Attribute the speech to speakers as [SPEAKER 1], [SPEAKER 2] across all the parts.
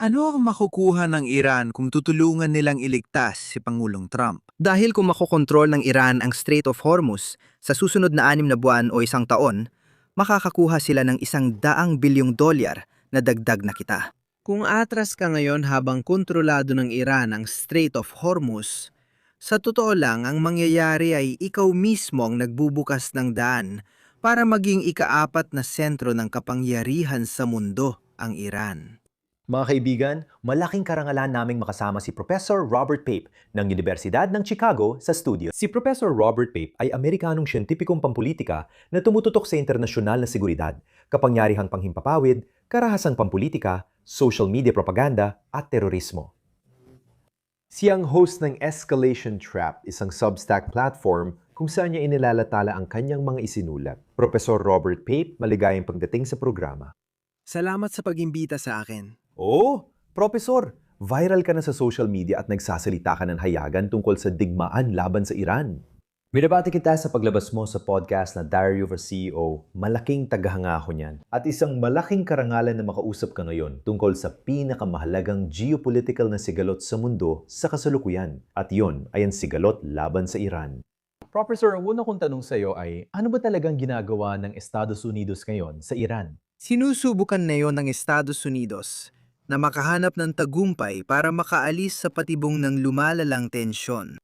[SPEAKER 1] Ano ang makukuha ng Iran kung tutulungan nilang iligtas si Pangulong Trump?
[SPEAKER 2] Dahil kung makokontrol ng Iran ang Strait of Hormuz sa susunod na 6 na buwan o isang taon, makakakuha sila ng $100 bilyong na dagdag na kita. Kung atras ka ngayon habang kontrolado ng Iran ang Strait of Hormuz, sa totoo lang ang mangyayari ay ikaw mismo ang nagbubukas ng daan para maging ikaapat na sentro ng kapangyarihan sa mundo ang Iran.
[SPEAKER 3] Mga kaibigan, malaking karangalan naming makasama si Professor Robert Pape ng Universidad ng Chicago sa studio. Si Professor Robert Pape ay Amerikanong siyentipikong pampulitika na tumututok sa internasyonal na seguridad, kapangyarihang panghimpapawid, karahasang pampulitika, social media propaganda at terorismo. Siyang host ng Escalation Trap, isang Substack platform kung saan niya inilalatala ang kanyang mga isinulat. Professor Robert Pape, maligayang pagdating sa programa.
[SPEAKER 2] Salamat sa pag-imbita sa akin.
[SPEAKER 3] Oh, Profesor! Viral ka na sa social media at nagsasalita ka ng hayagan tungkol sa digmaan laban sa Iran. Binabati kita sa paglabas mo sa podcast na Diary of a CEO. Malaking tagahanga ako niyan. At isang malaking karangalan na makausap ka ngayon tungkol sa pinakamahalagang geopolitical na sigalot sa mundo sa kasalukuyan. At yon ay ang sigalot laban sa Iran. Professor, ang una kong tanong sa iyo ay, ano ba talagang ginagawa ng Estados Unidos ngayon sa Iran?
[SPEAKER 2] Sinusubukan na yon ng Estados Unidos na makahanap ng tagumpay para makaalis sa patibong ng lumalalang tensyon.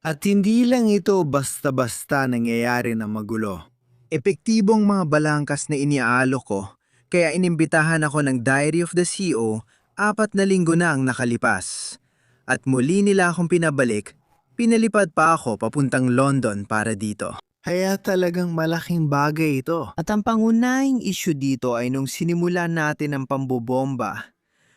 [SPEAKER 2] At hindi lang ito basta-basta nangyayari na magulo. Epektibong mga balangkas na iniaalok ko, kaya inimbitahan ako ng Diary of the CEO 4 linggo na ang nakalipas. At muli nila akong pinabalik, pinalipad pa ako papuntang London para dito. Kaya talagang malaking bagay ito. At ang pangunahing issue dito ay nung sinimula natin ang pambobomba,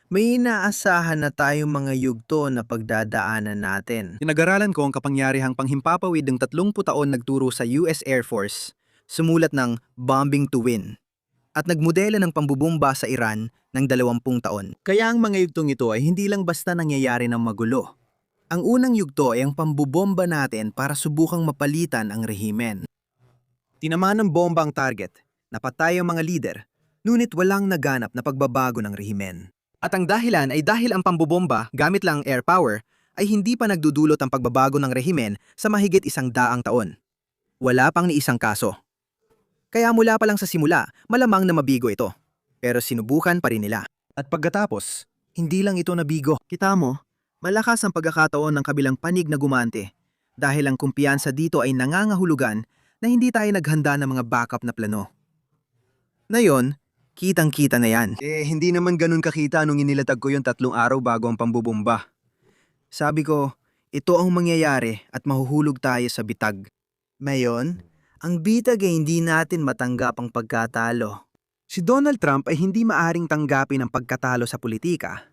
[SPEAKER 2] may inaasahan na tayong mga yugto na pagdadaanan natin.
[SPEAKER 1] Pinag-aralan ko ang kapangyarihang panghimpapawid ng 30 taon nagturo sa US Air Force, sumulat ng Bombing to Win, at nagmodela ng pambubomba sa Iran ng 20 taon. Kaya ang mga yugtong ito ay hindi lang basta nangyayari ng magulo. Ang unang yugto ay ang pambubomba natin para subukang mapalitan ang rehimen. Tinamaan ng bomba ang target, napatay ang mga lider, ngunit walang naganap na pagbabago ng rehimen. At ang dahilan ay dahil ang pambobomba gamit lang air power ay hindi pa nagdudulot ang pagbabago ng rehimen sa mahigit 100 taon. Wala pang ni isang kaso. Kaya mula pa lang sa simula, malamang na mabigo ito. Pero sinubukan pa rin nila. At pagkatapos, hindi lang ito nabigo. Kita mo, malakas ang pagkakataon ng kabilang panig na gumante dahil ang kumpiyansa dito ay nangangahulugan na hindi tayo naghanda ng mga backup na plano. Ngayon, kitang-kita na yan. Hindi naman ganun kakita nung inilatag ko yung 3 araw bago ang pambubomba. Sabi ko, ito ang mangyayari at mahuhulog tayo sa bitag. Ngayon, ang bitag ay hindi natin matanggap ang pagkatalo. Si Donald Trump ay hindi maaring tanggapin ang pagkatalo sa politika.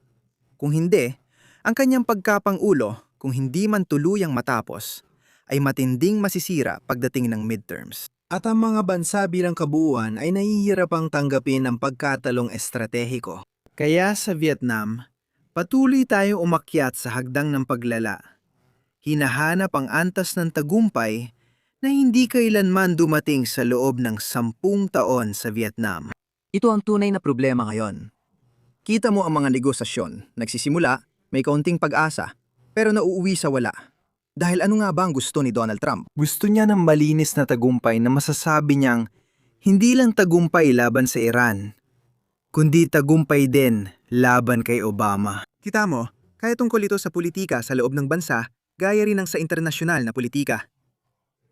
[SPEAKER 1] Kung hindi, ang kanyang pagkapangulo, kung hindi man tuluyang matapos, ay matinding masisira pagdating ng midterms. At ang mga bansa bilang kabuuan ay nahihirapang tanggapin ang pagkatalong estratehiko. Kaya sa Vietnam, patuloy tayong umakyat sa hagdang ng paglala. Hinahanap ang antas ng tagumpay na hindi kailanman dumating sa loob ng 10 taon sa Vietnam. Ito ang tunay na problema ngayon. Kita mo ang mga negosasyon, nagsisimula, may kaunting pag-asa, pero nauuwi sa wala. Dahil ano nga ba ang gusto ni Donald Trump? Gusto niya ng malinis na tagumpay na masasabi niyang hindi lang tagumpay laban sa Iran, kundi tagumpay din laban kay Obama. Kita mo, kaya tungkol ito sa politika sa loob ng bansa, gaya rin ng sa internasyonal na politika.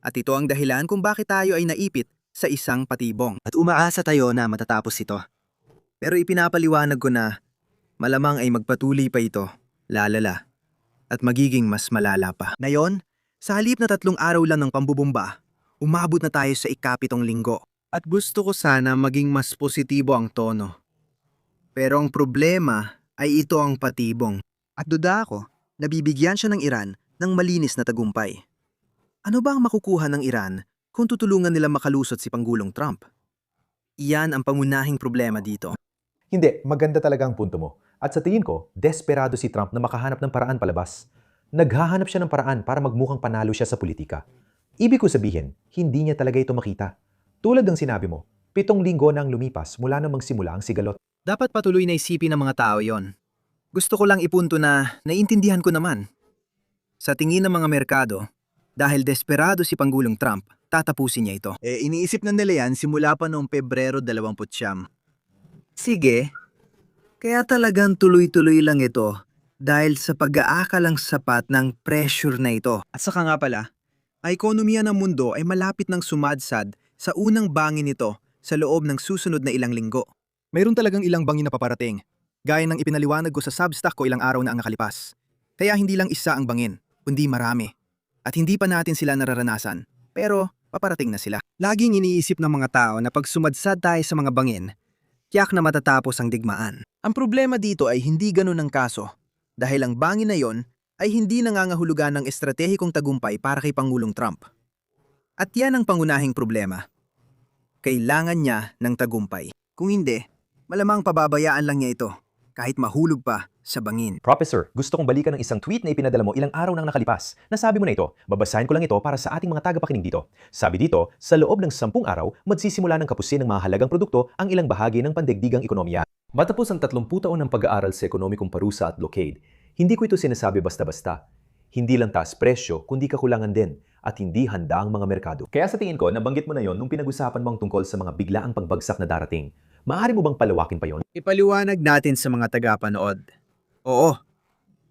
[SPEAKER 1] At ito ang dahilan kung bakit tayo ay naipit sa isang patibong. At umaasa tayo na matatapos ito. Pero ipinapaliwanag ko na malamang ay magpatuloy pa ito, lalala. At magiging mas malala pa. Ngayon, sa halip na 3 araw lang ng pambubomba, umabot na tayo sa 7 linggo. At gusto ko sana maging mas positibo ang tono. Pero ang problema ay ito ang patibong. At duda ako, nabibigyan siya ng Iran ng malinis na tagumpay. Ano ba ang makukuha ng Iran kung tutulungan nila makalusot si Pangulong Trump? Iyan ang pangunahing problema dito.
[SPEAKER 3] Hindi, maganda talaga ang punto mo. At sa tingin ko, desperado si Trump na makahanap ng paraan palabas. Naghahanap siya ng paraan para magmukhang panalo siya sa politika. Ibig ko sabihin, hindi niya talaga ito makita. Tulad ng sinabi mo, 7 linggo na ang lumipas mula nang magsimula ang sigalot.
[SPEAKER 1] Dapat patuloy na isipin ng mga tao yon. Gusto ko lang ipunto na naiintindihan ko naman. Sa tingin ng mga merkado, dahil desperado si Pangulong Trump, tatapusin niya ito.
[SPEAKER 2] Iniisip na nila yan simula pa noong Pebrero 29.
[SPEAKER 1] Sige, kaya talagang tuloy-tuloy lang ito dahil sa pag-aakalang sapat ng pressure na ito.
[SPEAKER 2] At saka nga pala, ang ekonomiya ng mundo ay malapit ng sumadsad sa unang bangin nito sa loob ng susunod na ilang linggo.
[SPEAKER 1] Mayroon talagang ilang bangin na paparating, gaya ng ipinaliwanag ko sa Substack ko ilang araw na ang nakalipas. Kaya hindi lang isa ang bangin, kundi marami. At hindi pa natin sila nararanasan, pero paparating na sila.
[SPEAKER 2] Laging iniisip ng mga tao na pag sumadsad tayo sa mga bangin, tiyak na matatapos ang digmaan. Ang problema dito ay hindi ganun ang kaso, dahil ang bangin na yon ay hindi nangangahulugan ng estratehikong tagumpay para kay Pangulong Trump. At yan ang pangunahing problema. Kailangan niya ng tagumpay. Kung hindi, malamang pababayaan lang niya ito, kahit mahulog pa sa bangin.
[SPEAKER 3] Professor, gusto kong balikan ng isang tweet na ipinadala mo ilang araw nang nakalipas. Nasabi mo na ito, babasahin ko lang ito para sa ating mga tagapakinig dito. Sabi dito, sa loob ng 10 araw, magsisimula ng kapusin ng mga halagang produkto ang ilang bahagi ng pandaigdigang ekonomiya. Matapos ang 30 taon ng pag-aaral sa ekonomikong parusa at blockade, hindi ko ito sinasabi basta-basta. Hindi lang taas presyo, kundi kakulangan din, at hindi handa ang mga merkado. Kaya sa tingin ko, nabanggit mo na yon nung pinag-usapan mong tungkol sa mga biglaang pagbagsak na darating. Maaari mo bang palawakin pa yon?
[SPEAKER 2] Ipaliwanag natin sa mga tagapanood. Oo,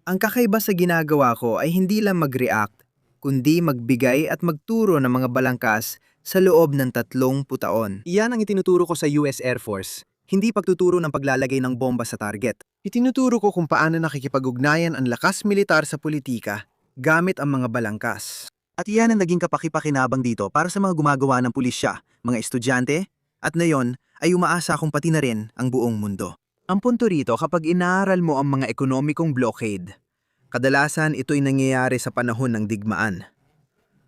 [SPEAKER 2] ang kakaiba sa ginagawa ko ay hindi lang mag-react, kundi magbigay at magturo ng mga balangkas sa loob ng 30 taon. Iyan ang itinuturo ko sa US Air Force, hindi pagtuturo ng paglalagay ng bomba sa target. Itinuturo ko kung paano nakikipag-ugnayan ang lakas militar sa politika gamit ang mga balangkas. At iyan ang naging kapaki-pakinabang dito para sa mga gumagawa ng pulisya, mga estudyante, at ngayon ay umaasa kung pati na rin ang buong mundo. Ang punto rito kapag inaaral mo ang mga ekonomikong blockade, kadalasan ito'y nangyayari sa panahon ng digmaan.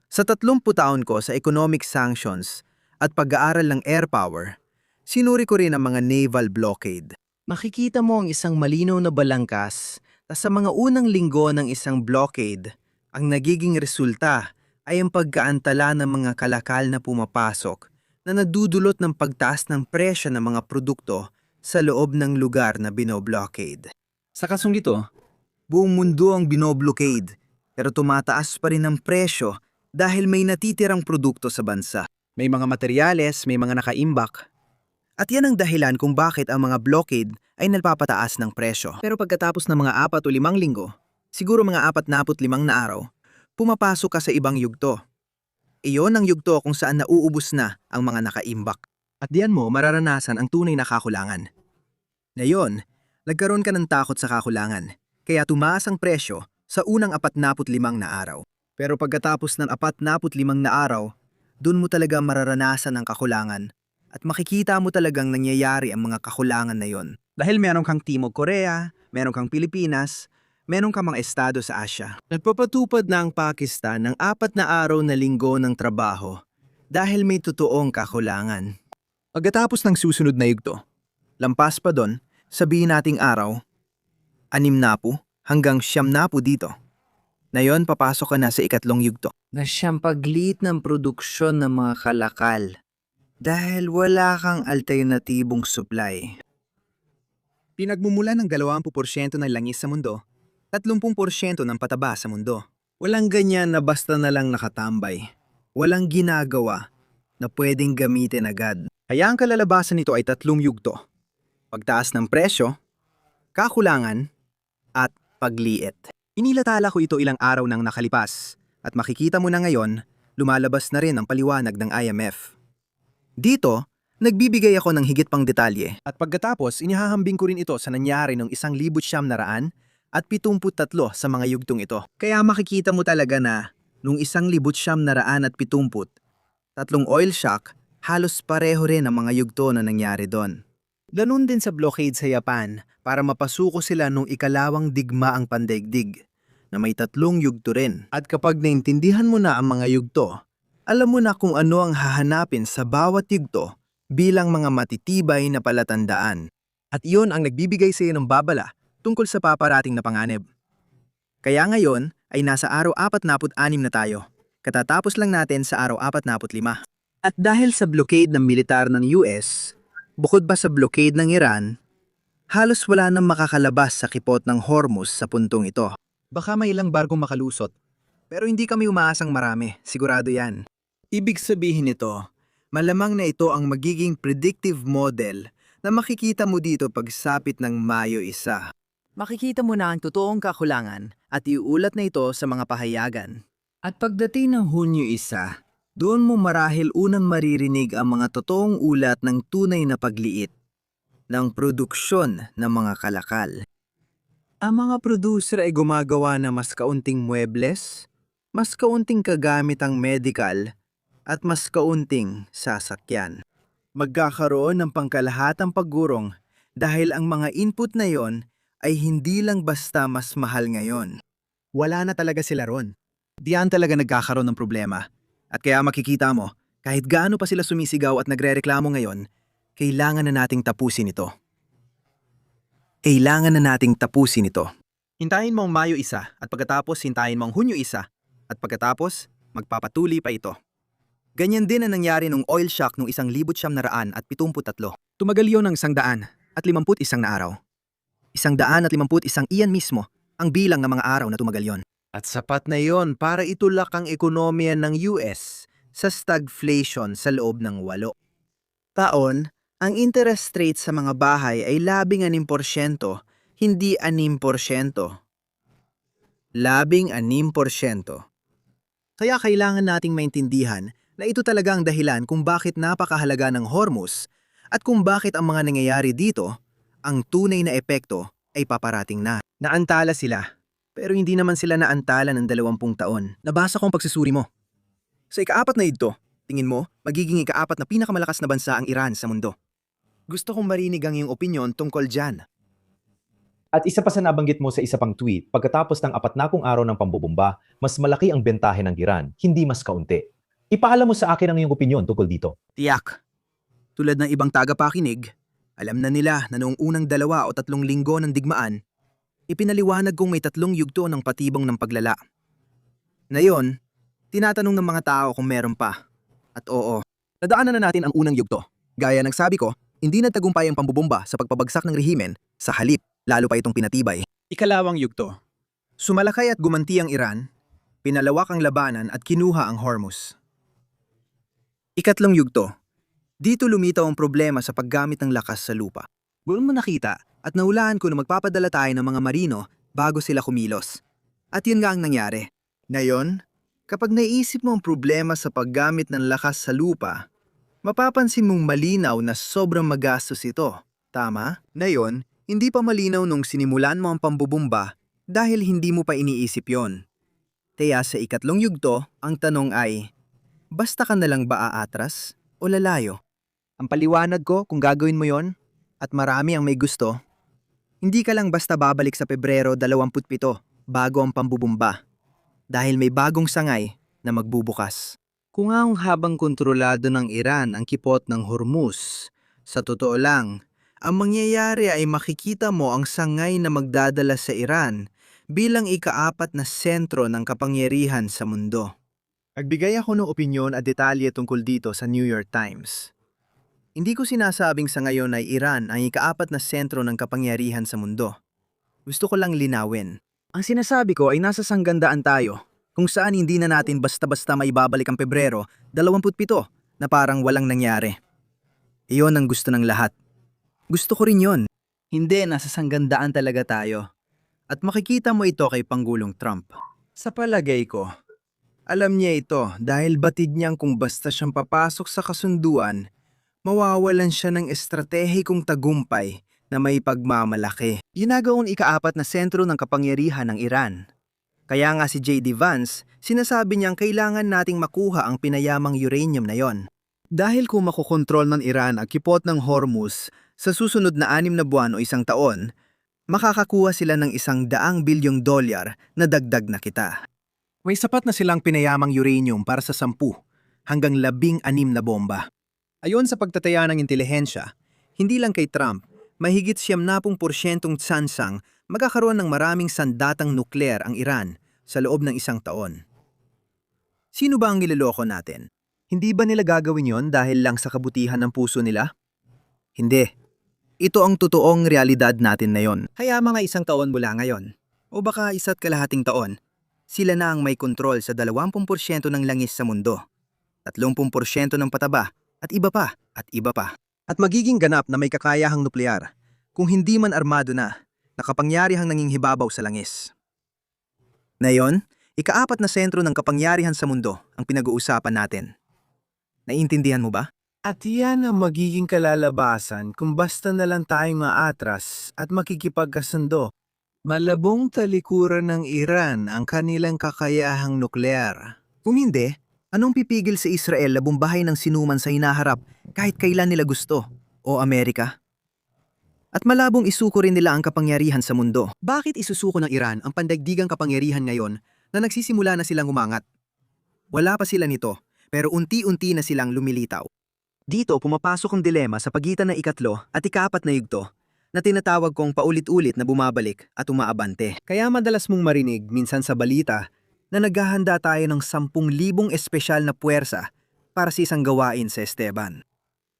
[SPEAKER 2] Sa 30 taon ko sa economic sanctions at pag-aaral ng air power, sinuri ko rin ang mga naval blockade. Makikita mo ang isang malinaw na balangkas na sa mga unang linggo ng isang blockade, ang nagiging resulta ay ang pagkaantala ng mga kalakal na pumapasok na nagdudulot ng pagtaas ng presyo ng mga produkto sa loob ng lugar na binoblockade. Sa kasong dito, buong mundo ang binoblockade pero tumataas pa rin ang presyo dahil may natitirang produkto sa bansa. May mga materyales, may mga nakaimbak. At yan ang dahilan kung bakit ang mga blockade ay nagpapataas ng presyo. Pero pagkatapos ng mga 4 o 5 linggo, siguro mga 45 na araw, pumapasok ka sa ibang yugto. Iyon ang yugto kung saan nauubos na ang mga nakaimbak. At diyan mo mararanasan ang tunay na kakulangan. Ngayon, nagkaroon ka ng takot sa kakulangan, kaya tumaas ang presyo sa unang 45 na araw. Pero pagkatapos ng 45 na araw, dun mo talaga mararanasan ang kakulangan at makikita mo talagang nangyayari ang mga kakulangan na yon. Dahil meron kang Timog Korea, meron kang Pilipinas, meron kang mga estado sa Asya. Nagpapatupad na ang Pakistan ng 4 na araw na linggo ng trabaho dahil may totoong kakulangan. Pagkatapos ng susunod na yugto, lampas pa doon, sabihin nating araw, 60 hanggang 70 dito. Ngayon, papasok ka na sa 2 yugto. Na siyang pagliit ng produksyon ng mga kalakal dahil wala kang alternatibong supply. Pinagmumula ng 20% ng langis sa mundo, 30% ng pataba sa mundo. Walang ganyan na basta na lang nakatambay. Walang ginagawa na pwedeng gamitin agad. Kaya ang kalalabasan nito ay 3 yugto. Pagtaas ng presyo, kakulangan, at pagliit. Inilatala ko ito ilang araw nang nakalipas at makikita mo na ngayon, lumalabas na rin ang paliwanag ng IMF. Dito, nagbibigay ako ng higit pang detalye at pagkatapos inihahambing ko rin ito sa nangyari ng 1,900 at 73 sa mga yugtong ito. Kaya makikita mo talaga na nung 1,970, tatlong oil shock, halos pareho rin ang mga yugto na nangyari doon. Ganun din sa blockade sa Japan para mapasuko sila nung ikalawang digmaang pandaigdig na may 3 yugto rin. At kapag naintindihan mo na ang mga yugto, alam mo na kung ano ang hahanapin sa bawat yugto bilang mga matitibay na palatandaan. At iyon ang nagbibigay sa iyo ng babala tungkol sa paparating na panganib. Kaya ngayon ay nasa araw 46 na tayo. Katatapos lang natin sa araw 45. At dahil sa blockade ng militar ng US, bukod pa sa blockade ng Iran,
[SPEAKER 1] Halos wala nang makakalabas sa kipot ng Hormuz sa puntong ito.
[SPEAKER 2] Baka may ilang barkong makalusot.
[SPEAKER 1] Pero hindi kami umaasang marami, sigurado yan.
[SPEAKER 2] Ibig sabihin nito, malamang na ito ang magiging predictive model na makikita mo dito pagsapit ng Mayo 1.
[SPEAKER 1] Makikita mo na ang totoong kakulangan at iuulat na ito sa mga pahayagan.
[SPEAKER 2] At pagdating ng Hunyo 1, doon mo marahil unang maririnig ang mga totoong ulat ng tunay na pagliit ng produksyon ng mga kalakal. Ang mga producer ay gumagawa ng mas kaunting muebles, mas kaunting kagamitang medical, at mas kaunting sasakyan. Magkakaroon ng pangkalahatang paggurong dahil ang mga input na yon ay hindi lang basta mas mahal ngayon.
[SPEAKER 1] Wala na talaga sila ron. Diyan talaga nagkakaroon ng problema. At kaya makikita mo, kahit gaano pa sila sumisigaw at nagrereklamo ngayon, kailangan na nating tapusin ito. Kailangan na nating tapusin ito. Hintayin mo ang Mayo 1 at pagkatapos hintayin mo ang Hunyo 1 at pagkatapos magpapatuloy pa ito. Ganyan din ang nangyari nung oil shock noong 1973. Tumagal yon ng 151 na araw. 151 iyan mismo ang bilang ng mga araw na tumagal yon.
[SPEAKER 2] At sapat na yon para itulak ang ekonomiya ng US sa stagflation sa loob ng 8 taon. Ang interest rate sa mga bahay ay 16%, hindi 6%. 16%.
[SPEAKER 1] Kaya kailangan nating maintindihan na ito talaga ang dahilan kung bakit napakahalaga ng Hormuz at kung bakit ang mga nangyayari dito, ang tunay na epekto ay paparating na. Naantala sila, pero hindi naman sila naantala ng 20 taon. Nabasa ko ang pagsusuri mo. Sa ika-4 na ito, tingin mo, magiging ika-4 na pinakamalakas na bansa ang Iran sa mundo. Gusto kong marinig ang iyong opinyon tungkol dyan.
[SPEAKER 3] At isa pa sa nabanggit mo sa isa pang tweet, pagkatapos ng 40 araw ng pambubomba, mas malaki ang bentahe ng Iran, hindi mas kaunti. Ipaalam mo sa akin ang iyong opinyon tungkol dito.
[SPEAKER 1] Tiyak. Tulad ng ibang tagapakinig, alam na nila na noong unang 2 o 3 linggo ng digmaan, ipinaliwanag kong may 3 yugto ng patibong ng paglala. Ngayon, tinatanong ng mga tao kung meron pa. At oo, nadaanan na natin ang unang yugto. Gaya ng sabi ko, hindi nagtagumpay ang pambubomba sa pagpabagsak ng rehimen, sa halip, lalo pa itong pinatibay.
[SPEAKER 2] Ikalawang yugto.
[SPEAKER 1] Sumalakay at gumanti ang Iran, pinalawak ang labanan at kinuha ang Hormuz. Ikatlong yugto. Dito lumitaw ang problema sa paggamit ng lakas sa lupa. Doon mo nakita at nahulaan ko na magpapadala tayo ng mga marino bago sila kumilos. At yun nga ang nangyari. Ngayon, kapag naisip mo ang problema sa paggamit ng lakas sa lupa, mapapansin mong malinaw na sobrang magastos ito. Tama? Ngayon, hindi pa malinaw nung sinimulan mo ang pambubomba dahil hindi mo pa iniisip yon. Kaya sa ikatlong yugto, ang tanong ay, basta ka na lang ba aatras o lalayo? Ang paliwanag ko kung gagawin mo yon, at marami ang may gusto, hindi ka lang basta babalik sa Pebrero 27 bago ang pambubomba dahil may bagong sangay na magbubukas.
[SPEAKER 2] Kung ang habang kontrolado ng Iran ang kipot ng Hormuz, sa totoo lang, ang mangyayari ay makikita mo ang sangay na magdadala sa Iran bilang ika-4 na sentro ng kapangyarihan sa mundo.
[SPEAKER 1] Nagbigay ako ng opinyon at detalye tungkol dito sa New York Times. Hindi ko sinasabing sa ngayon ay Iran ang ika-4 na sentro ng kapangyarihan sa mundo. Gusto ko lang linawin. Ang sinasabi ko ay nasa sanggandaan tayo, kung saan hindi na natin basta-basta maibabalik ang Pebrero 27 na parang walang nangyari. Iyon ang gusto ng lahat. Gusto ko rin yon. Hindi, nasa sanggandaan talaga tayo. At makikita mo ito kay Pangulong Trump. Sa palagay ko, alam niya ito dahil batid niyang kung basta siyang papasok sa kasunduan, mawawalan siya ng estratehikong tagumpay na may pagmamalaki. Ginagawang ika-4 na sentro ng kapangyarihan ng Iran. Kaya nga si J.D. Vance, sinasabi niyang kailangan nating makuha ang pinayamang uranium na yon. Dahil kung makokontrol ng Iran ang kipot ng Hormuz sa susunod na 6 na buwan o 1 taon, makakakuha sila ng $100 bilyong na dagdag na kita. May sapat na silang pinayamang uranium para sa 10 hanggang 16 na bomba. Ayon sa pagtataya ng intelihensya, hindi lang kay Trump, mahigit 70% tsansang magkakaroon ng maraming sandatang nuklear ang Iran sa loob ng 1 taon. Sino ba ang niloloko natin? Hindi ba nila gagawin yon dahil lang sa kabutihan ng puso nila? Hindi. Ito ang totoong realidad natin ngayon. Kaya mga isang taon mula ngayon, o baka isa't kalahating taon, sila na ang may kontrol sa 20% ng langis sa mundo, 30% ng pataba, at iba pa, at iba pa. At magiging ganap na may kakayahang nuklear, kung hindi man armado na, nakapangyarihang nanginghibabaw sa langis. Ngayon, ikaapat na sentro ng kapangyarihan sa mundo ang pinag-uusapan natin. Naiintindihan mo ba?
[SPEAKER 2] At yan ang magiging kalalabasan kung basta na lang tayong maatras at makikipagkasundo. Malabong talikuran ng Iran ang kanilang kakayahang nuklear.
[SPEAKER 1] Kung hindi, anong pipigil sa Israel na bumbahay ng sinuman sa hinaharap kahit kailan nila gusto, o Amerika? At malabong isuko rin nila ang kapangyarihan sa mundo. Bakit isusuko ng Iran ang pandaigdigang kapangyarihan ngayon na nagsisimula na silang umangat? Wala pa sila nito, pero unti-unti na silang lumilitaw. Dito pumapasok ang dilema sa pagitan ng ikatlo at ikaapat na yugto na tinatawag kong paulit-ulit na bumabalik at umaabante. Kaya madalas mong marinig minsan sa balita na naghahanda tayo ng 10,000 espesyal na puwersa para sa isang gawain sa Esteban.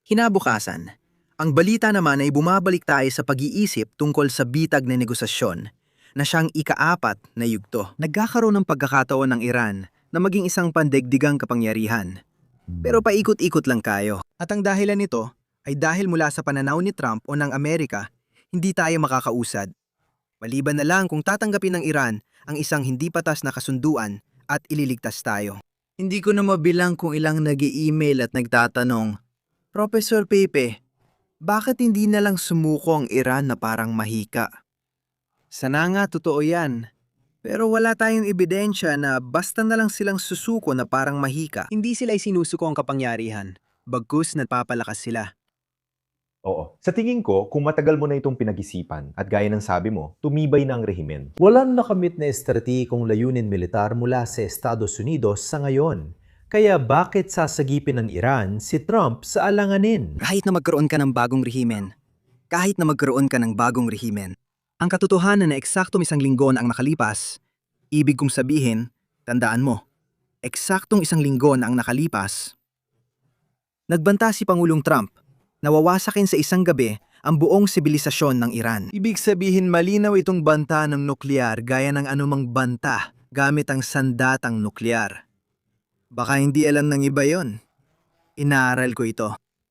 [SPEAKER 1] Kinabukasan, ang balita naman ay bumabalik tayo sa pag-iisip tungkol sa bitag na negosasyon na siyang ikaapat na yugto. Nagkakaroon ng pagkakataon ng Iran na maging isang pandaigdigang kapangyarihan. Pero paikot-ikot lang tayo. At ang dahilan nito ay dahil mula sa pananaw ni Trump o ng Amerika, hindi tayo makakausad. Maliban na lang kung tatanggapin ng Iran ang isang hindi patas na kasunduan at ililigtas tayo.
[SPEAKER 2] Hindi ko na mabilang kung ilang nag-i-email at nagtatanong, Professor Pepe, bakit hindi na lang sumuko ang Iran na parang mahika? Sana nga totoo yan. Pero wala tayong ebidensya na basta na lang silang susuko na parang mahika.
[SPEAKER 1] Hindi sila isinusuko ang kapangyarihan, bagkus nagpapalakas sila.
[SPEAKER 3] Oo. Sa tingin ko, kung matagal mo na itong pinag-isipan at gaya ng sabi mo, tumibay na ang rehimen. Walang nakamit na estratehikong layunin militar mula sa Estados Unidos sa ngayon. Kaya bakit sasagipin ng Iran si Trump sa alanganin?
[SPEAKER 1] Kahit na magkaroon ka ng bagong rehimen, ang katotohanan na eksaktong 1 linggo na ang nakalipas, ibig kong sabihin, tandaan mo, eksaktong 1 linggo na ang nakalipas, nagbanta si Pangulong Trump na wawasakin sa isang gabi ang buong sibilisasyon ng Iran.
[SPEAKER 2] Ibig sabihin malinaw itong banta ng nuklear gaya ng anumang banta gamit ang sandatang nuklear.
[SPEAKER 1] Baka hindi alam ng iba yon. Inaaral ko ito.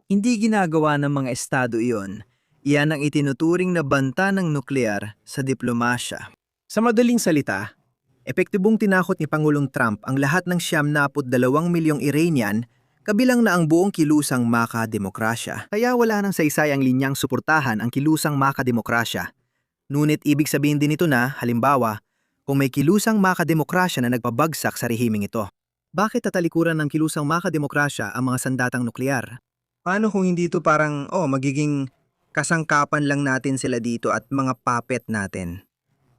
[SPEAKER 2] Hindi ginagawa ng mga estado iyon. Iyan ang itinuturing na banta ng nuklear sa diplomasya.
[SPEAKER 1] Sa madaling salita, epektibong tinakot ni Pangulong Trump ang lahat ng 92 milyong Iranian kabilang na ang buong kilusang makademokrasya. Kaya wala nang saysay ang linyang suportahan ang kilusang makademokrasya. Ngunit ibig sabihin din ito na, halimbawa, kung may kilusang makademokrasya na nagpabagsak sa rehimeng ito, bakit tatalikuran ng kilusang makademokrasya ang mga sandatang nuklear? Paano kung hindi ito parang, magiging kasangkapan lang natin sila dito at mga puppet natin?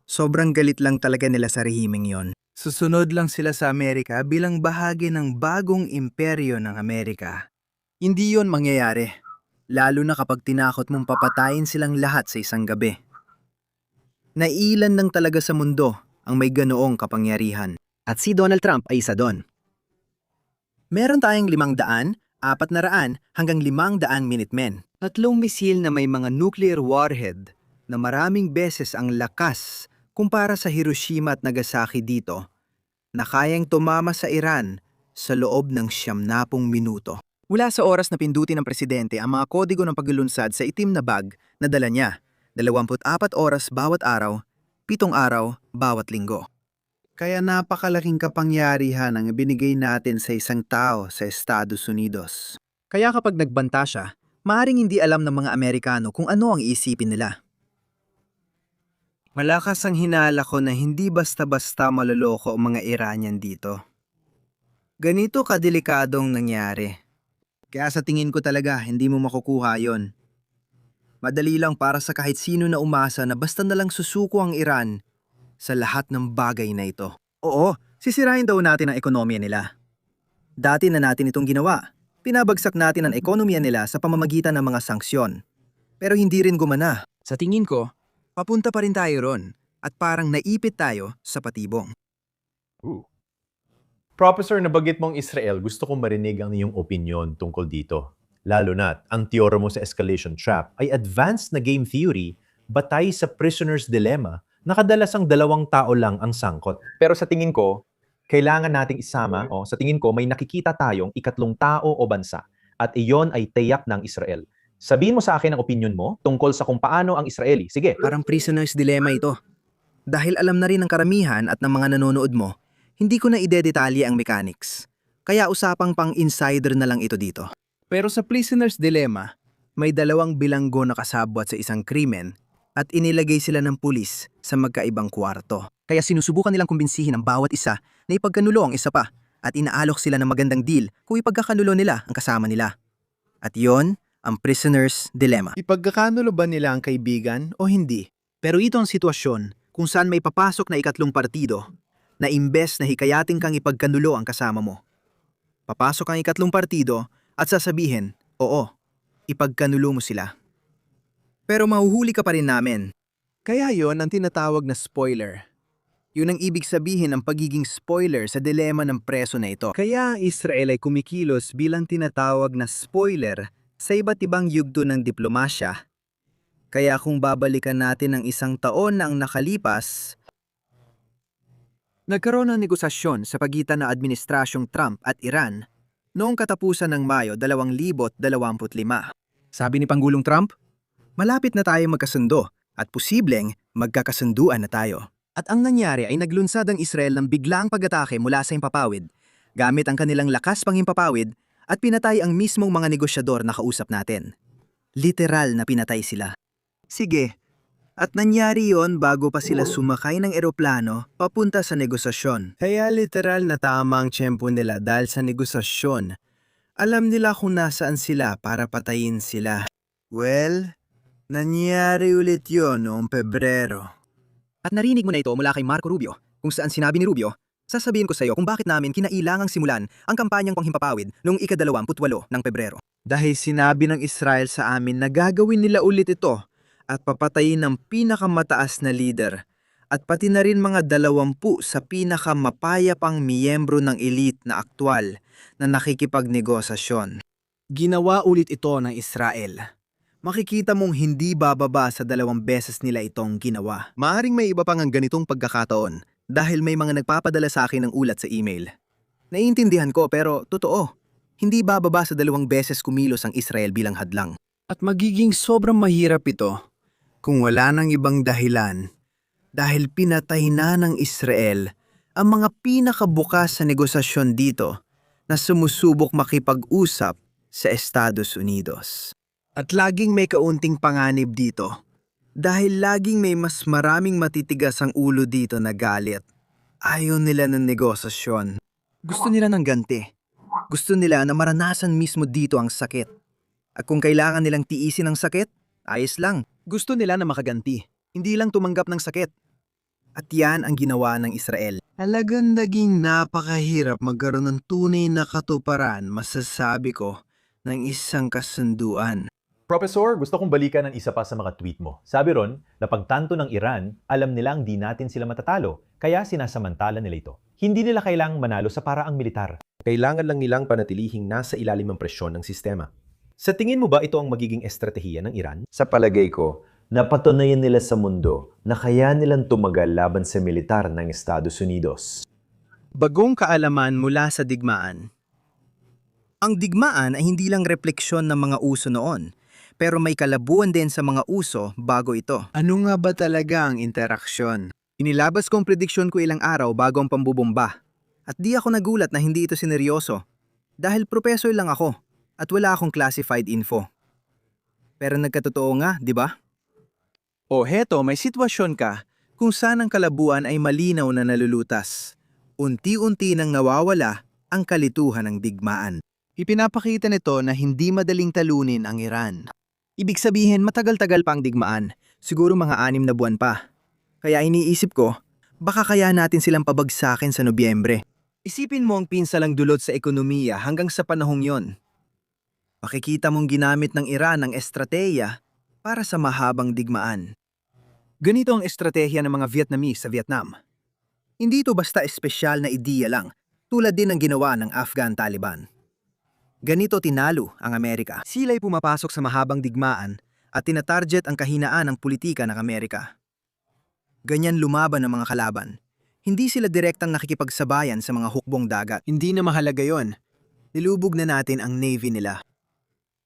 [SPEAKER 1] Sobrang galit lang talaga nila sa rehimeng yon.
[SPEAKER 2] Susunod lang sila sa Amerika bilang bahagi ng bagong imperyo ng Amerika.
[SPEAKER 1] Hindi yon mangyayari, lalo na kapag tinakot mong papatayin silang lahat sa isang gabi. Nailan lang talaga sa mundo ang may ganoong kapangyarihan. At si Donald Trump ay isa doon. Meron tayong 500, 400 hanggang 500 Minutemen. 3 misil na may mga nuclear warhead na maraming beses ang lakas kumpara sa Hiroshima at Nagasaki dito na kayang tumama sa Iran sa loob ng 90 minuto. Mula sa oras na pinduti ng presidente ang mga kodigo ng paglulunsad sa itim na bag na dala niya, 24 oras bawat araw, 7 araw bawat linggo.
[SPEAKER 2] Kaya napakalaking kapangyarihan ang ibinigay natin sa isang tao sa Estados Unidos.
[SPEAKER 1] Kaya kapag nagbanta siya, maaaring hindi alam ng mga Amerikano kung ano ang iisipin nila.
[SPEAKER 2] Malakas ang hinala ko na hindi basta-basta maloloko ang mga Iranian dito. Ganito kadelikadong nangyari.
[SPEAKER 1] Kaya sa tingin ko talaga, hindi mo makukuha yon. Madali lang para sa kahit sino na umasa na basta na lang susuko ang Iran sa lahat ng bagay na ito. Oo, sisirain daw natin ang ekonomiya nila. Dati na natin itong ginawa. Pinabagsak natin ang ekonomiya nila sa pamamagitan ng mga sanksyon. Pero hindi rin gumana. Sa tingin ko, papunta pa rin tayo ron at parang naipit tayo sa patibong.
[SPEAKER 3] Professor, nabanggit mong Israel, gusto kong marinig ang iyong opinyon tungkol dito. Lalo na't ang teorema sa escalation trap ay advanced na game theory batay sa prisoner's dilemma na kadalasang dalawang tao lang ang sangkot. Pero sa tingin ko, kailangan nating isama, sa tingin ko may nakikita tayong ikatlong tao o bansa at iyon ay tiyak ng Israel. Sabihin mo sa akin ang opinion mo tungkol sa kung paano ang Israeli. Sige.
[SPEAKER 1] Parang prisoner's dilemma ito. Dahil alam na rin ng karamihan at ng mga nanonood mo, hindi ko na idedetalye ang mechanics. Kaya usapang pang insider na lang ito dito.
[SPEAKER 2] Pero sa prisoner's dilemma, may dalawang bilanggo na kasabwat sa isang krimen at inilagay sila ng pulis sa magkaibang kwarto.
[SPEAKER 1] Kaya sinusubukan nilang kumbinsihin ang bawat isa na ipagkanulo ang isa pa at inaalok sila ng magandang deal kung ipagkakanulo nila ang kasama nila. At yon ang prisoner's dilemma.
[SPEAKER 2] Ipagkakanulo ba nila ang kaibigan o hindi?
[SPEAKER 1] Pero ito ang sitwasyon kung saan may papasok na ikatlong partido na imbes na hikayatin kang ipagkanulo ang kasama mo. Papasok ang ikatlong partido at sasabihin, oo, ipagkanulo mo sila. Pero mahuhuli ka pa rin namin.
[SPEAKER 2] Kaya yon ang tinatawag na spoiler.
[SPEAKER 1] Yun ang ibig sabihin ng pagiging spoiler sa dilema ng preso na ito.
[SPEAKER 2] Kaya ang Israel ay kumikilos bilang tinatawag na spoiler sa iba't ibang yugto ng diplomasya.
[SPEAKER 1] Kaya kung babalikan natin ang isang taon na ang nakalipas, nagkaroon ng negosasyon sa pagitan ng Administrasyong Trump at Iran noong katapusan ng Mayo 2025. Sabi ni Pangulong Trump, malapit na tayo magkasundo at posibleng magkakasunduan na tayo. At ang nangyari ay naglunsad ang Israel ng biglaang pag-atake mula sa himpapawid, gamit ang kanilang lakas pang himpapawid at pinatay ang mismong mga negosyador na kausap natin. Literal na pinatay sila. Sige, at nangyari yon bago pa sila sumakay ng eroplano papunta sa negosasyon.
[SPEAKER 2] Kaya literal na tama ang tiyempo nila dahil sa negosasyon. Alam nila kung nasaan sila para patayin sila. Well, nangyari ulit yon noong Pebrero.
[SPEAKER 1] At narinig mo na ito mula kay Marco Rubio, kung saan sinabi ni Rubio, sasabihin ko sa iyo kung bakit namin kinailangang simulan ang kampanyang panghimpapawid noong ika-28 ng Pebrero.
[SPEAKER 2] Dahil sinabi ng Israel sa amin na gagawin nila ulit ito at papatayin ng pinakamataas na leader at pati na rin mga 20 sa pinakamapayapang miyembro ng elite na aktwal na nakikipagnegosasyon.
[SPEAKER 1] Ginawa ulit ito ng Israel. Makikita mong hindi bababa sa 2 beses nila itong ginawa. Maaring may iba pang ang ganitong pagkakataon dahil may mga nagpapadala sa akin ng ulat sa email. Naiintindihan ko pero totoo, hindi bababa sa 2 beses kumilos ang Israel bilang hadlang.
[SPEAKER 2] At magiging sobrang mahirap ito kung wala nang ibang dahilan dahil pinatay na ng Israel ang mga pinakabukas sa negosasyon dito na sumusubok makipag-usap sa Estados Unidos. At laging may kaunting panganib dito dahil laging may mas maraming matitigas ang ulo dito na galit. Ayaw nila ng negosasyon.
[SPEAKER 1] Gusto nila ng ganti. Gusto nila na maranasan mismo dito ang sakit. At kung kailangan nilang tiisin ang sakit, ayos lang. Gusto nila na makaganti, hindi lang tumanggap ng sakit. At yan ang ginawa ng Israel.
[SPEAKER 2] Talagang naging napakahirap magkaroon ng tunay na katuparan, masasabi ko, ng isang kasunduan.
[SPEAKER 3] Professor, gusto kong balikan ang isa pa sa mga tweet mo. Sabi ron, na pagtanto ng Iran, alam nilang di natin sila matatalo, kaya sinasamantala nila ito. Hindi nila kailangang manalo sa paraang militar. Kailangan lang nilang panatilihing nasa ilalim ng presyon ng sistema. Sa tingin mo ba ito ang magiging estratehiya ng Iran? Sa palagay ko, napatunayan nila sa mundo na kaya nilang tumagal laban sa militar ng Estados Unidos.
[SPEAKER 1] Bagong kaalaman mula sa digmaan. Ang digmaan ay hindi lang refleksyon ng mga uso noon, pero may kalabuan din sa mga uso bago ito.
[SPEAKER 2] Ano nga ba talaga ang interaksyon?
[SPEAKER 1] Inilabas ko ang prediksyon ko ilang araw bago ang pambubomba. At di ako nagulat na hindi ito sineryoso. Dahil professor lang ako at wala akong classified info. Pero nagkatotoo nga, di ba?
[SPEAKER 2] O heto, may sitwasyon ka kung saan ang kalabuan ay malinaw na nalulutas. Unti-unti nang nawawala ang kalituhan ng digmaan. Ipinapakita nito na hindi madaling talunin ang Iran.
[SPEAKER 1] Ibig sabihin matagal-tagal pa ang digmaan, siguro mga 6 na buwan pa. Kaya iniisip ko, baka kaya natin silang pabagsakin sa Nobyembre. Isipin mo ang pinsalang dulot sa ekonomiya hanggang sa panahong yon. Makikita mong ginamit ng Iran ang estratehiya para sa mahabang digmaan. Ganito ang estratehiya ng mga Vietnamese sa Vietnam. Hindi ito basta espesyal na ideya lang, tulad din ng ginawa ng Afghan Taliban. Ganito tinalo ang Amerika. Sila'y pumapasok sa mahabang digmaan at tinatarget ang kahinaan ng politika ng Amerika. Ganyan lumaban ng mga kalaban. Hindi sila direktang nakikipagsabayan sa mga hukbong dagat. Hindi na mahalaga yon. Nilubog na natin ang Navy nila.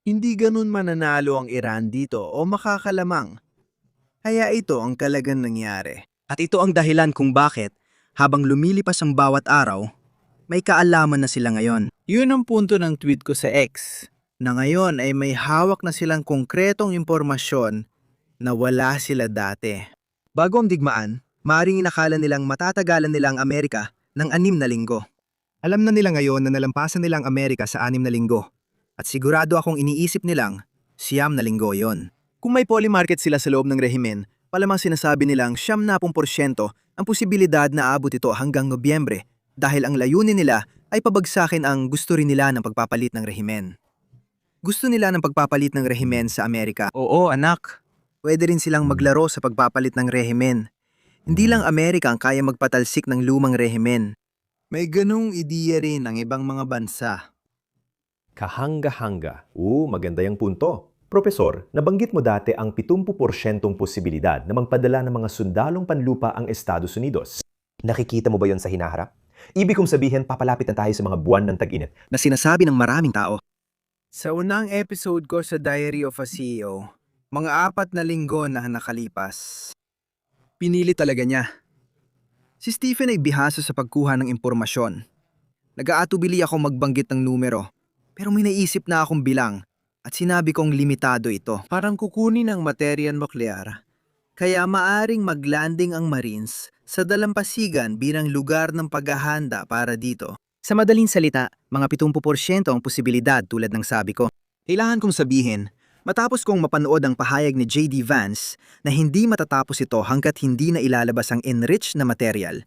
[SPEAKER 2] Hindi ganun mananalo ang Iran dito o makakalamang. Kaya ito ang kalagang nangyari.
[SPEAKER 1] At ito ang dahilan kung bakit, habang lumilipas ang bawat araw, may kaalaman na sila ngayon.
[SPEAKER 2] Yun ang punto ng tweet ko sa X, na ngayon ay may hawak na silang konkretong impormasyon na wala sila dati.
[SPEAKER 1] Bago ang digmaan, maaaring inakala nilang matatagalan nila ang Amerika ng 6 na linggo. Alam na nila ngayon na nalampasan nila ang Amerika sa 6 na linggo. At sigurado akong iniisip nilang 9 na linggo yon. Kung may polymarket sila sa loob ng rehimen, palamang sinasabi nilang 70% ang posibilidad na abot ito hanggang Nobyembre dahil ang layunin nila ay pabagsakin ang gusto rin nila ng pagpapalit ng rehimen. Gusto nila ng pagpapalit ng rehimen sa Amerika.
[SPEAKER 2] Oo, anak.
[SPEAKER 1] Pwede rin silang maglaro sa pagpapalit ng rehimen. Hindi lang Amerika ang kaya magpatalsik ng lumang rehimen.
[SPEAKER 2] May ganung ideya rin ang ibang mga bansa.
[SPEAKER 3] Kahanga-hanga. Maganda yung punto. Profesor, nabanggit mo dati ang 70% posibilidad na magpadala ng mga sundalong panlupa ang Estados Unidos. Nakikita mo ba yon sa hinaharap? Ibig kong sabihin, papalapit na tayo sa mga buwan ng tag-init.
[SPEAKER 1] Na sinasabi ng maraming tao.
[SPEAKER 2] Sa unang episode ko sa Diary of a CEO, mga 4 na linggo na nakalipas.
[SPEAKER 1] Pinili talaga niya. Si Stephen ay bihasa sa pagkuha ng impormasyon. Nag-aatubili ako magbanggit ng numero, pero may naisip na akong bilang at sinabi kong limitado ito.
[SPEAKER 2] Parang kukunin ang materyang nuklear. Kaya maaring maglanding ang Marines sa dalampasigan bilang lugar ng paghahanda para dito.
[SPEAKER 1] Sa madaling salita, mga 70% ang posibilidad tulad ng sabi ko. Kailangan kong sabihin, matapos kong mapanood ang pahayag ni J.D. Vance na hindi matatapos ito hanggat hindi na ilalabas ang enriched na material.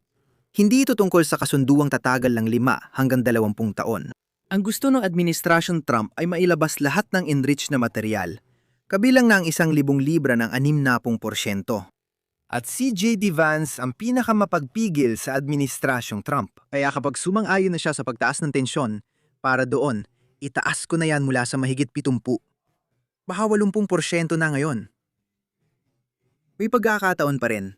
[SPEAKER 1] Hindi ito tungkol sa kasunduang tatagal ng 5 hanggang 20 taon. Ang gusto ng Administrasyon Trump ay mailabas lahat ng enriched na material, kabilang na ang 1,000 libra ng 60%.
[SPEAKER 2] At si J.D. Vance ang pinakamapagpigil sa Administrasyong Trump.
[SPEAKER 1] Kaya kapag sumang-ayon na siya sa pagtaas ng tensyon, para doon, itaas ko na yan mula sa mahigit 70. Baka 80% na ngayon. May pagkakataon pa rin.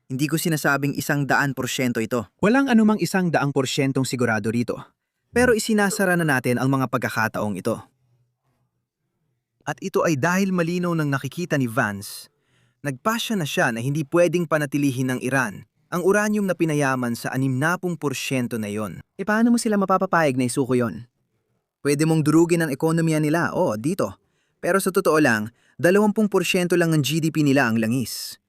[SPEAKER 1] Hindi ko sinasabing 100% ito. Walang anumang 100% sigurado rito. Pero isinasara na natin ang mga pagkakataong ito. At ito ay dahil malinaw ng nakikita ni Vance. Nagpasya na siya na hindi pwedeng panatilihin ng Iran ang uranium na pinayaman sa 60% na yon. E paano mo sila mapapapayag na isuko yon? Pwede mong durugin ang ekonomiya nila, dito. Pero sa totoo lang, 20% lang ng GDP nila ang langis.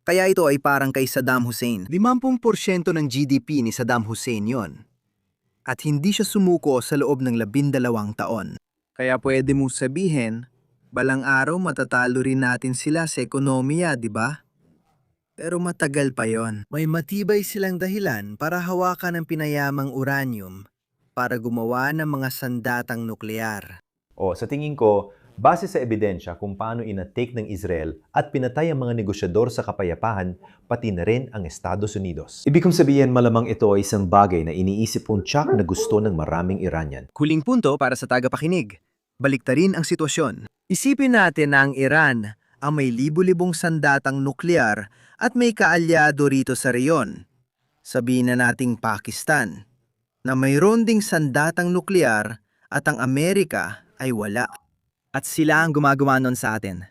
[SPEAKER 1] Kaya ito ay parang kay Saddam Hussein. 50% ng GDP ni Saddam Hussein yon. At hindi siya sumuko sa loob ng 12 taon.
[SPEAKER 2] Kaya pwede mong sabihin, balang araw matatalo rin natin sila sa ekonomiya, di ba?
[SPEAKER 1] Pero matagal pa yon.
[SPEAKER 2] May matibay silang dahilan para hawakan ang pinayamang uranium para gumawa ng mga sandatang nuklear.
[SPEAKER 3] Sa tingin ko, base sa ebidensya kung paano inatake ng Israel at pinatay ang mga negosyador sa kapayapaan, pati na rin ang Estados Unidos. Ibig kong sabihin, malamang ito ay isang bagay na iniisip kong tsak na gusto ng maraming Iranian.
[SPEAKER 1] Huling punto para sa tagapakinig. Baliktarin ang sitwasyon.
[SPEAKER 2] Isipin natin na ang Iran ang may libu-libong sandatang nuklear at may kaalyado rito sa reyon. Sabihin na nating Pakistan, na mayroon ding sandatang nuklear at ang Amerika ay wala.
[SPEAKER 1] At sila ang gumagawa nun sa atin.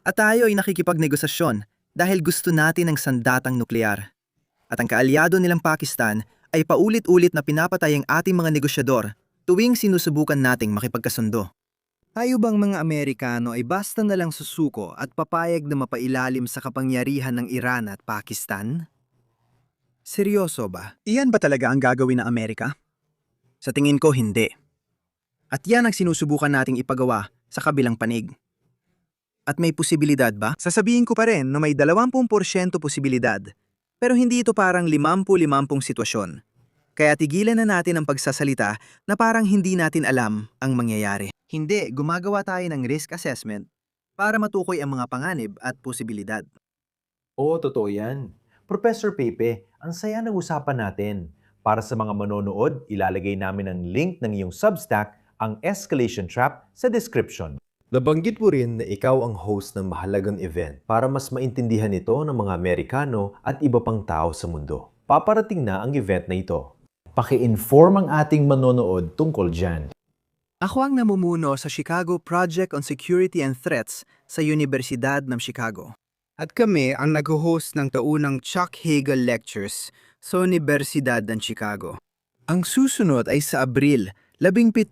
[SPEAKER 1] At tayo ay nakikipagnegosasyon dahil gusto natin ng sandatang nuklear. At ang kaalyado nilang Pakistan ay paulit-ulit na pinapatay ang ating mga negosyador tuwing sinusubukan nating makipagkasundo. Tayo bang mga Amerikano ay basta na lang susuko at papayag na mapailalim sa kapangyarihan ng Iran at Pakistan? Seryoso ba? Iyan ba talaga ang gagawin ng Amerika? Sa tingin ko, hindi. At yan ang sinusubukan nating ipagawa sa kabilang panig. At may posibilidad ba? Sasabihin ko pa rin na may 20% posibilidad, pero hindi ito parang 50-50 sitwasyon. Kaya tigilan na natin ang pagsasalita na parang hindi natin alam ang mangyayari. Hindi, gumagawa tayo ng risk assessment para matukoy ang mga panganib at posibilidad.
[SPEAKER 3] Totoo yan. Professor Pepe, ang saya ng usapan natin. Para sa mga manonood, ilalagay namin ang link ng iyong Substack ang escalation trap sa description. Nabanggit mo rin na ikaw ang host ng mahalagang event para mas maintindihan ito ng mga Amerikano at iba pang tao sa mundo. Paparating na ang event na ito. Paki-inform ang ating manonood tungkol dyan.
[SPEAKER 1] Ako ang namumuno sa Chicago Project on Security and Threats sa Universidad ng Chicago. At kami ang nag-host ng taunang Chuck Hagel Lectures sa Universidad ng Chicago. Ang susunod ay sa Abril 17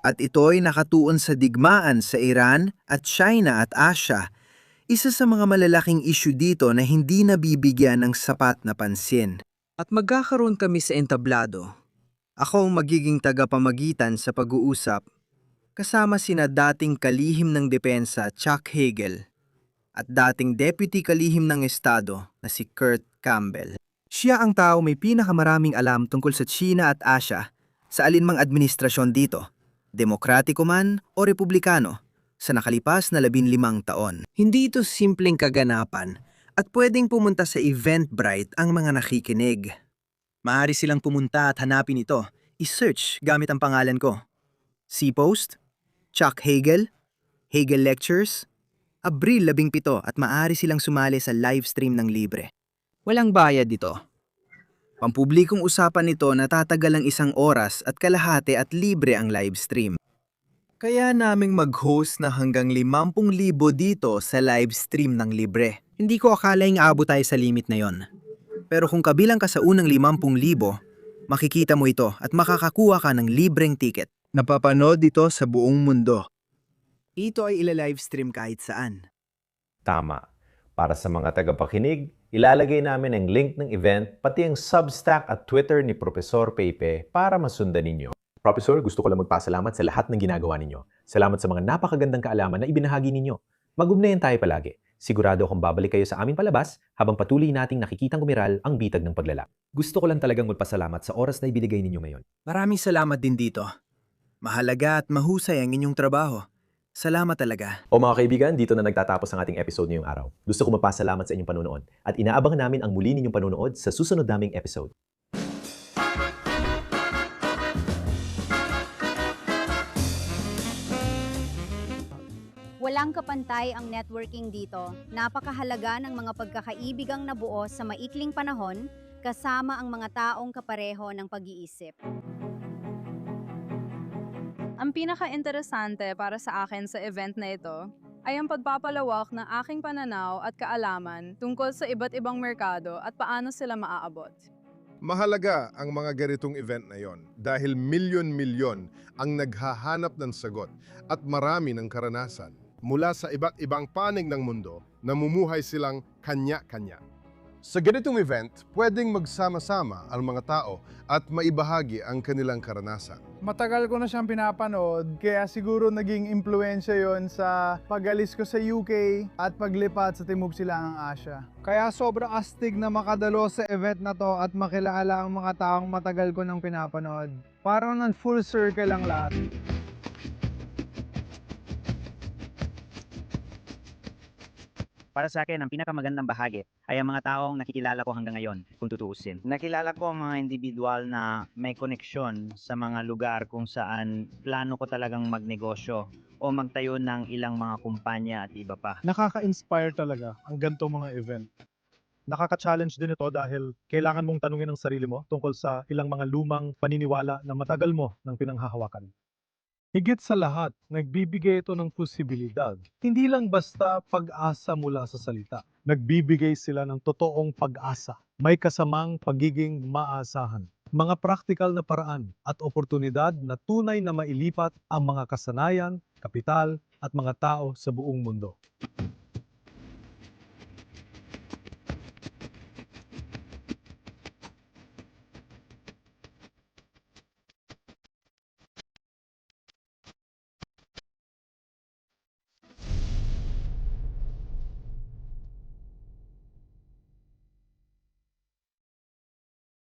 [SPEAKER 1] at ito ay nakatuon sa digmaan sa Iran at China at Asia. Isa sa mga malalaking issue dito na hindi nabibigyan ng sapat na pansin. At magkakaroon kami sa entablado. Ako ang magiging tagapamagitan sa pag-uusap kasama sina dating kalihim ng depensa Chuck Hagel at dating deputy kalihim ng estado na si Kurt Campbell. Siya ang tao may pinakamaraming alam tungkol sa China at Asia sa alinmang administrasyon dito, demokratiko man o republikano, sa nakalipas na 15 taon. Hindi ito simpleng kaganapan at pwedeng pumunta sa Eventbrite ang mga nakikinig. Maaari silang pumunta at hanapin ito. I-search gamit ang pangalan ko. C-Post, Chuck Hagel, Hagel Lectures, Abril 17 at maaari silang sumali sa live stream ng libre. Walang bayad dito. Pampublikong usapan nito na tatagal ng 1 oras at kalahati at libre ang live stream. Kaya naming mag-host na hanggang 50,000 dito sa live stream ng libre. Hindi ko akalaing aabot tayo sa limit na yon. Pero kung kabilang ka sa unang 50,000, makikita mo ito at makakakuha ka ng libreng ticket. Napapanood ito sa buong mundo. Ito ay ila-live stream kahit saan.
[SPEAKER 3] Tama. Para sa mga tagapakinig, ilalagay namin ang link ng event pati ang Substack at Twitter ni Professor Pepe para masundan ninyo. Professor, gusto ko lang magpasalamat sa lahat ng ginagawa ninyo. Salamat sa mga napakagandang kaalaman na ibinahagi ninyo. Mag-ugnayan tayo palagi. Sigurado akong babalik kayo sa aming palabas habang patuloy nating nakikitang umiral ang bitag ng paglalak. Gusto ko lang talagang magpasalamat sa oras na ibinigay ninyo ngayon.
[SPEAKER 1] Maraming salamat din dito. Mahalaga at mahusay ang inyong trabaho. Salamat talaga.
[SPEAKER 3] O mga kaibigan, dito na nagtatapos ang ating episode ngayong araw. Gusto ko magpasalamat sa inyong panonood at inaabangan namin ang muli ninyong panonood sa susunod naming episode.
[SPEAKER 4] Walang kapantay ang networking dito. Napakahalaga ng mga pagkakaibigang nabuo sa maikling panahon kasama ang mga taong kapareho ng pag-iisip.
[SPEAKER 5] Ang pinaka-interesante para sa akin sa event na ito ay ang pagpapalawak ng aking pananaw at kaalaman tungkol sa iba't ibang merkado at paano sila maaabot.
[SPEAKER 6] Mahalaga ang mga ganitong event na yon dahil milyon-milyon ang naghahanap ng sagot at marami ng karanasan. Mula sa iba't ibang panig ng mundo, namumuhay silang kanya-kanya. Sa ganitong event, pwedeng magsama-sama ang mga tao at maibahagi ang kanilang karanasan.
[SPEAKER 7] Matagal ko na siyang pinapanood, kaya siguro naging impluensya yon sa pag-alis ko sa UK at paglipat sa Timog Silangang Asya. Kaya sobrang astig na makadalo sa event na to at makilala ang mga taong matagal ko nang pinapanood. Parang nan full circle ang lahat.
[SPEAKER 8] Para sa akin, ang pinakamagandang bahagi ay ang mga taong nakikilala ko hanggang ngayon, kung tutuusin. Nakilala ko ang mga individual na may koneksyon sa mga lugar kung saan plano ko talagang magnegosyo o magtayo ng ilang mga kumpanya at iba pa.
[SPEAKER 9] Nakaka-inspire talaga ang ganitong mga event. Nakaka-challenge din ito dahil kailangan mong tanungin ang sarili mo tungkol sa ilang mga lumang paniniwala na matagal mo nang pinanghahawakan. Higit sa lahat, nagbibigay ito ng posibilidad. Hindi lang basta pag-asa mula sa salita. Nagbibigay sila ng totoong pag-asa. May kasamang pagiging maasahan. Mga praktikal na paraan at oportunidad na tunay na mailipat ang mga kasanayan, kapital at mga tao sa buong mundo.